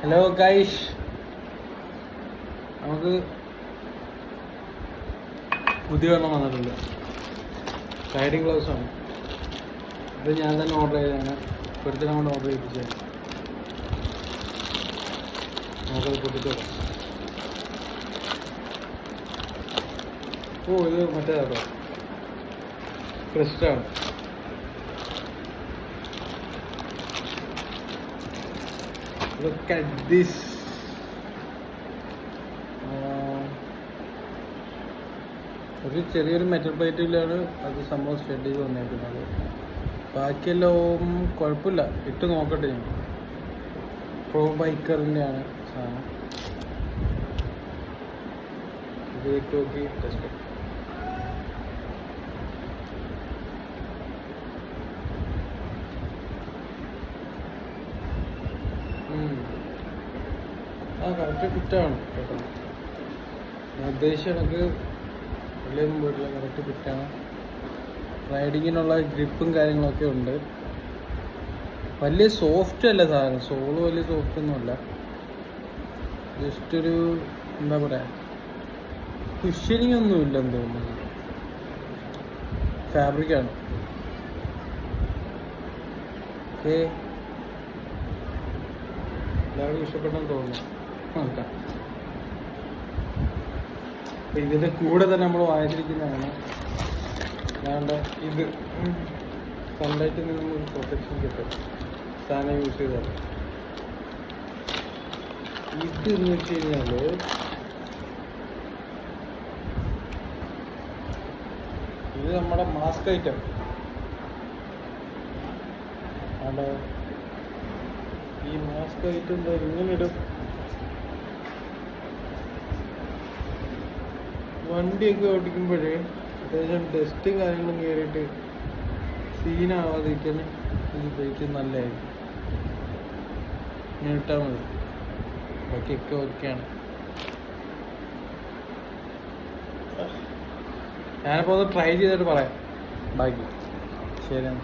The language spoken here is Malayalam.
ഹലോ ഗൈസ്, നമുക്ക് പുതിയ വെള്ളം വന്നിട്ടുണ്ട്. റൈഡിങ് ഗ്ലൗസ് ആണ് ഇത്. ഞാൻ തന്നെ ഓർഡർ ചെയ്തതാണ്. ഇപ്പോഴത്തെ കൊണ്ട് ഓർഡർ ചെയ്യിപ്പിച്ചത്. നമുക്കത് പൊട്ടിച്ചോ. ഓ, ഇത് മറ്റേതാട്ടോ, ക്രിസ്റ്റാണ്. Look at this. ഒരു ചെറിയൊരു മെറ്റൽ പ്ലേറ്റിലാണ് അത് സംഭവം സ്റ്റഡ് ചെയ്ത് വന്നേക്കുന്നത്. ബാക്കിയെല്ലാം കുഴപ്പമില്ല, ഇട്ട് നോക്കട്ടെ. ഞാൻ പ്രോ ബൈക്കറിൻ്റെ ആണ് സാധനം. ഇത് ഇട്ട് നോക്കി ടെസ്റ്റ്. കറക്റ്റ് ഫിറ്റാണ് കേട്ടോ. ഞാൻ ഉദ്ദേശിച്ച എനിക്ക് വലിയൊന്നും പോയിട്ടില്ല, കറക്റ്റ് ഫിറ്റാണ്. റൈഡിങ്ങിനുള്ള ഗ്രിപ്പും കാര്യങ്ങളൊക്കെ ഉണ്ട്. വലിയ സോഫ്റ്റ് അല്ല സാധനം, സോള് വലിയ സോഫ്റ്റ് ഒന്നുമല്ല. ജസ്റ്റ് ഒരു എന്താ പറയുക, കുഷ്യനിങ് ഒന്നും ഇല്ലെന്ന് തോന്നുന്നു. ഫാബ്രിക്കാണ്. ഓക്കെ, എല്ലാവർക്കും ഇഷ്ടപ്പെട്ടെന്ന് തോന്നുന്നു. നോക്കാം. ഇതിൻ്റെ കൂടെ തന്നെ നമ്മൾ വാങ്ങിച്ചിരിക്കുന്നതാണ് ഞാൻ്റെ ഇത്. സൺലൈറ്റിൽ നിന്ന് നമുക്ക് പ്രൊട്ടക്ഷൻ കിട്ടും സാധനം യൂസ് ചെയ്താൽ. ഇത് എന്ന് വെച്ച് കഴിഞ്ഞാൽ ഇത് നമ്മുടെ മാസ്ക് ഐറ്റം. അവിടെ ഈ മാസ്ക് ഐറ്റം എന്താ ഇങ്ങനെ ഇടും. വണ്ടിയൊക്കെ ഓടിക്കുമ്പോഴേ അത്യാവശ്യം ഡസ്റ്റും കാര്യങ്ങളും കയറിയിട്ട് സീനാവാതിരിക്കാൻ ഇത് ഉപയോഗിക്കുന്നത് നല്ലതായിരിക്കും. ഇങ്ങനെ ഇട്ടാൽ മതി. ബാക്കിയൊക്കെ ഓക്കെയാണ്. ഞാനിപ്പോൾ അത് ട്രൈ ചെയ്തിട്ട് പറയാം ബാക്കി. ശരിയാണ്.